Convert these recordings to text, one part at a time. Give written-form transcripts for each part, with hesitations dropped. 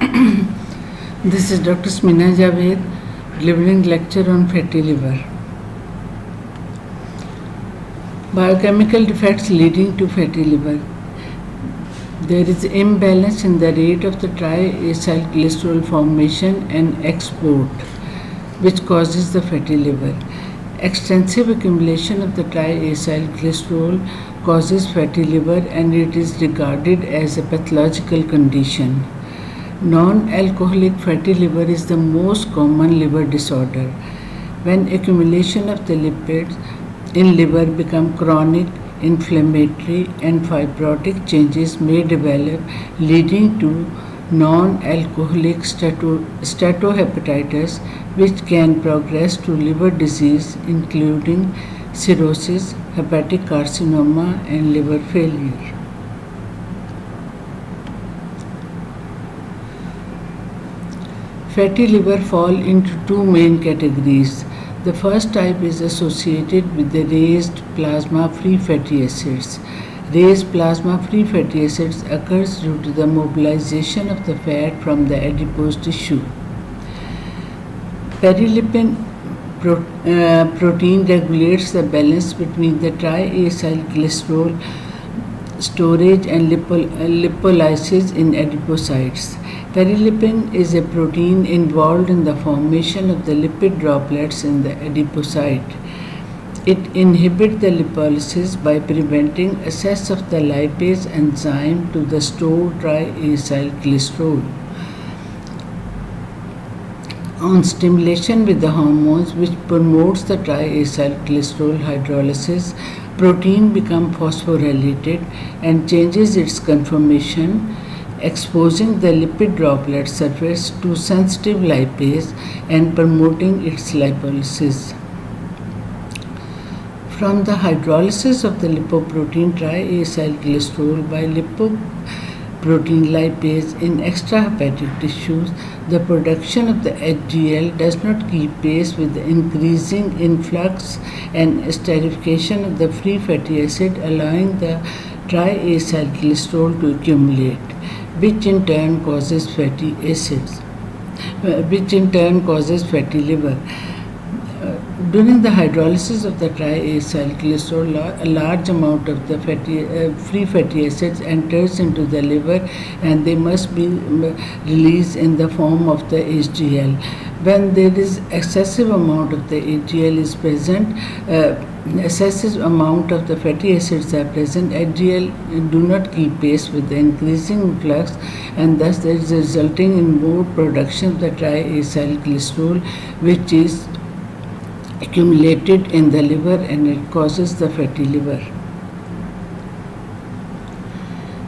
This is Dr. Smina Javed delivering lecture on fatty liver. Biochemical defects leading to fatty liver. There is imbalance in the rate of the triacylglycerol formation and export, which causes the fatty liver. Extensive accumulation of the triacylglycerol causes fatty liver and it is regarded as a pathological condition. Non-alcoholic fatty liver is the most common liver disorder. When accumulation of the lipids in liver become chronic, inflammatory and fibrotic changes may develop, leading to non-alcoholic steatohepatitis, which can progress to liver disease including cirrhosis, hepatic carcinoma and liver failure. Fatty liver fall into two main categories. The first type is associated with the raised plasma-free fatty acids. Raised plasma-free fatty acids occurs due to the mobilization of the fat from the adipose tissue. Perilipin protein regulates the balance between the triacylglycerol storage and lipolysis in adipocytes. Perilipin is a protein involved in the formation of the lipid droplets in the adipocyte. It inhibits the lipolysis by preventing access of the lipase enzyme to the stored triacylglycerol. On stimulation with the hormones which promotes the triacylglycerol hydrolysis, protein becomes phosphorylated and changes its conformation, exposing the lipid droplet surface to sensitive lipase and promoting its lipolysis. From the hydrolysis of the lipoprotein triacylglycerol by lipoprotein lipase in extrahepatic tissues, the production of the HDL does not keep pace with the increasing influx and esterification of the free fatty acid, allowing the triacylglycerol to accumulate, which in turn causes fatty liver. During the hydrolysis of the triacylglycerol, a large amount of the free fatty acids enters into the liver and they must be released in the form of the HDL. When there is excessive amount of the HDL is present, excessive amount of the fatty acids are present, HDL do not keep pace with the increasing influx and thus there is resulting in more production of the triacylglycerol, which is accumulated in the liver and it causes the fatty liver.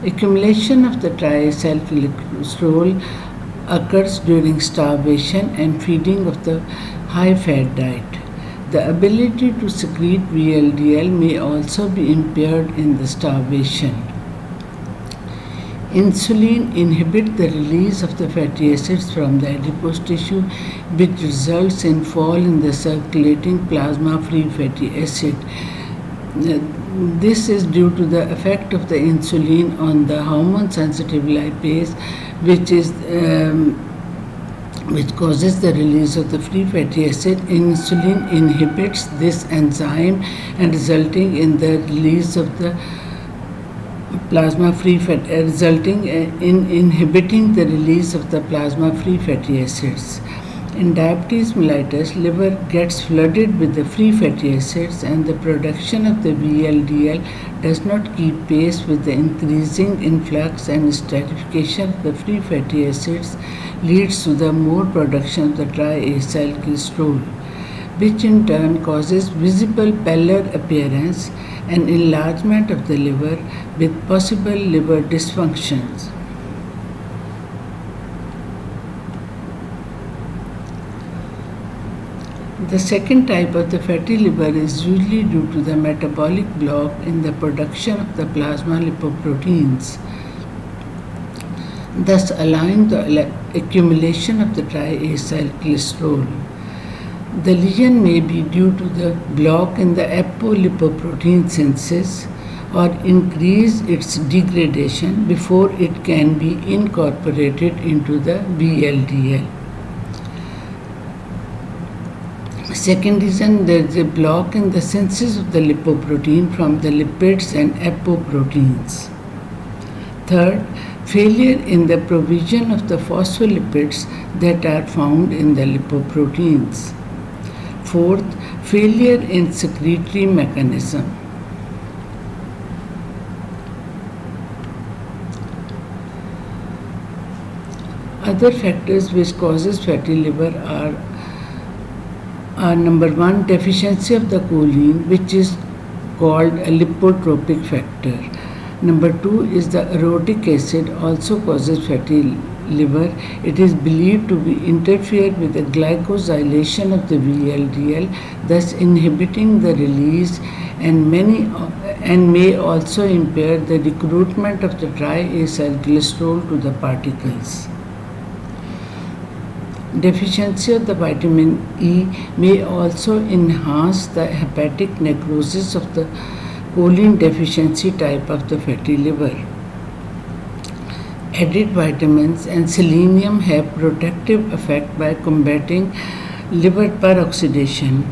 Accumulation of the triacylglycerol occurs during starvation and feeding of the high-fat diet. The ability to secrete VLDL may also be impaired in the starvation. Insulin inhibits the release of the fatty acids from the adipose tissue, which results in fall in the circulating plasma-free fatty acid. This is due to the effect of the insulin on the hormone-sensitive lipase, which causes the release of the free fatty acid. Insulin inhibits this enzyme and resulting in the release of the plasma-free fat, resulting in inhibiting the release of the plasma-free fatty acids. In diabetes mellitus, liver gets flooded with the free fatty acids and the production of the VLDL does not keep pace with the increasing influx and esterification of the free fatty acids leads to the more production of the triacylglycerol, which in turn causes visible pallor appearance and enlargement of the liver with possible liver dysfunctions. The second type of the fatty liver is usually due to the metabolic block in the production of the plasma lipoproteins, thus allowing the accumulation of the triacylglycerol. The lesion may be due to the block in the apolipoprotein synthesis or increase its degradation before it can be incorporated into the VLDL. Second reason, there is a block in the synthesis of the lipoprotein from the lipids and apoproteins. Third, failure in the provision of the phospholipids that are found in the lipoproteins. Fourth, failure in secretory mechanism. Other factors which causes fatty liver are number one, deficiency of the choline, which is called a lipotropic factor. Number two is the orotic acid, also causes fatty liver. It is believed to be interfere with the glycosylation of the VLDL, thus inhibiting the release and may also impair the recruitment of the triacylglycerol to the particles. Deficiency of the vitamin E may also enhance the hepatic necrosis of the choline deficiency type of the fatty liver. Added vitamins and selenium have protective effect by combating liver peroxidation.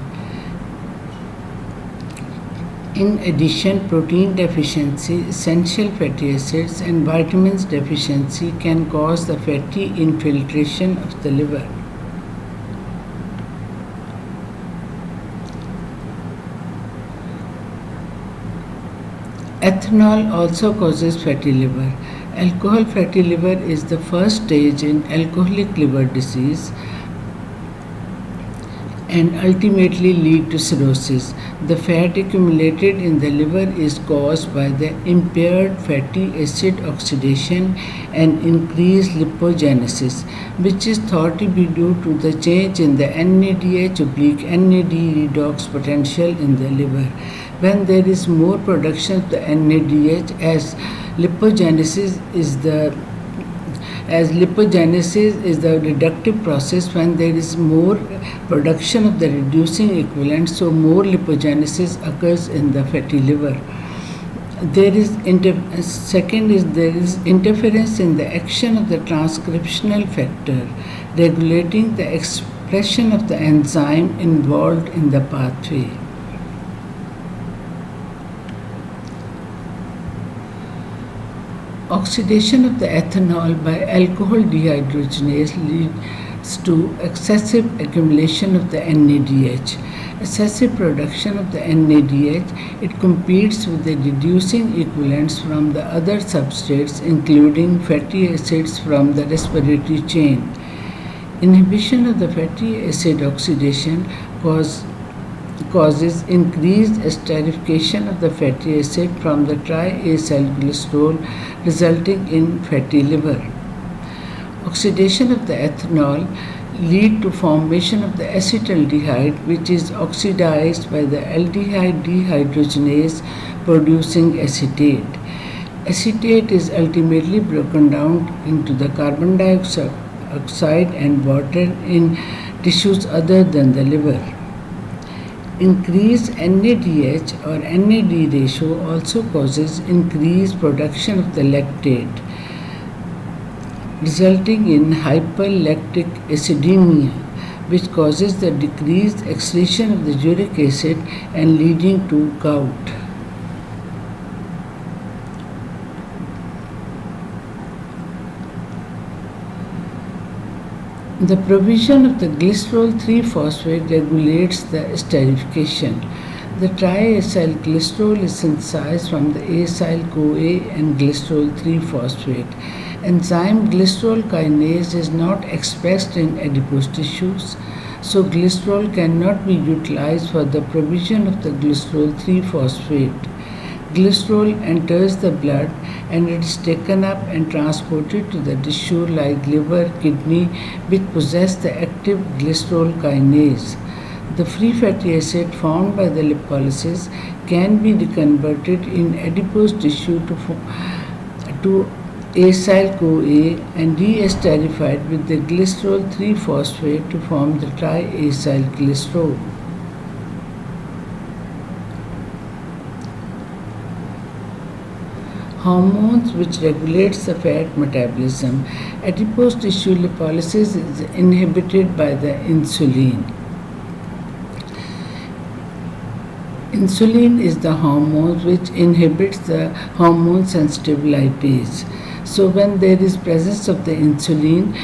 In addition, protein deficiency, essential fatty acids, and vitamins deficiency can cause the fatty infiltration of the liver. Ethanol also causes fatty liver. Alcohol fatty liver is the first stage in alcoholic liver disease and ultimately lead to cirrhosis. The fat accumulated in the liver is caused by the impaired fatty acid oxidation and increased lipogenesis, which is thought to be due to the change in the NADH/NAD redox potential in the liver. When there is more production of the NADH, as lipogenesis is the reductive process, when there is more production of the reducing equivalent, so more lipogenesis occurs in the fatty liver. There is interference in the action of the transcriptional factor, regulating the expression of the enzyme involved in the pathway. Oxidation of the ethanol by alcohol dehydrogenase leads to excessive accumulation of the NADH. Excessive production of the NADH, it competes with the reducing equivalents from the other substrates, including fatty acids from the respiratory chain. Inhibition of the fatty acid oxidation causes increased esterification of the fatty acid from the triacylglycerol, resulting in fatty liver. Oxidation of the ethanol lead to formation of the acetaldehyde, which is oxidized by the aldehyde dehydrogenase producing acetate. Acetate is ultimately broken down into the carbon dioxide and water in tissues other than the liver. Increased NADH or NAD ratio also causes increased production of the lactate, resulting in hyperlactic acidemia, which causes the decreased excretion of the uric acid and leading to gout. The provision of the glycerol 3-phosphate regulates the esterification. The triacylglycerol is synthesized from the acyl-CoA and glycerol 3-phosphate. Enzyme glycerol kinase is not expressed in adipose tissues, so glycerol cannot be utilized for the provision of the glycerol 3-phosphate. Glycerol enters the blood and it is taken up and transported to the tissue like liver, kidney, which possess the active glycerol kinase. The free fatty acid formed by the lipolysis can be reconverted in adipose tissue to acyl-CoA and de-esterified with the glycerol 3-phosphate to form the triacylglycerol. hormones which regulates the fat metabolism. Adipose tissue lipolysis is inhibited by the insulin. Insulin is the hormone which inhibits the hormone-sensitive lipase. So when there is presence of the insulin,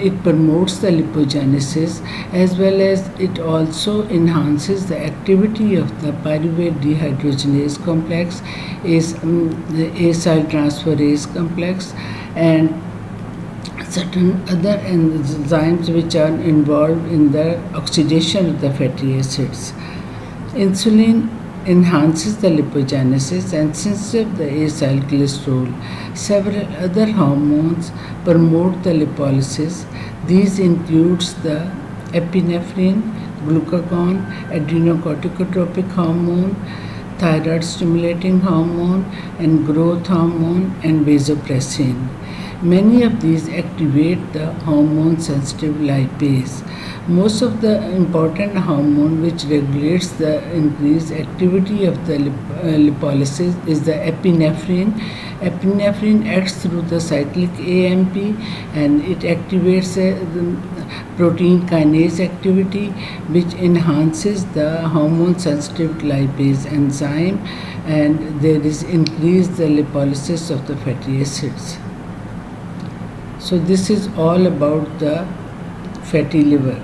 it promotes the lipogenesis as well as it also enhances the activity of the pyruvate dehydrogenase complex, the acyltransferase complex, and certain other enzymes which are involved in the oxidation of the fatty acids. Insulin enhances the lipogenesis and synthesis of the acyl cholesterol. Several other hormones promote the lipolysis. These includes the epinephrine, glucagon, adrenocorticotropic hormone, thyroid stimulating hormone, and growth hormone, and vasopressin. Many of these activate the hormone sensitive lipase. Most of the important hormone which regulates the increased activity of the lipolysis is the epinephrine. Epinephrine acts through the cyclic AMP and it activates the protein kinase activity which enhances the hormone sensitive lipase enzyme, and there is increased the lipolysis of the fatty acids. So this is all about the fatty liver.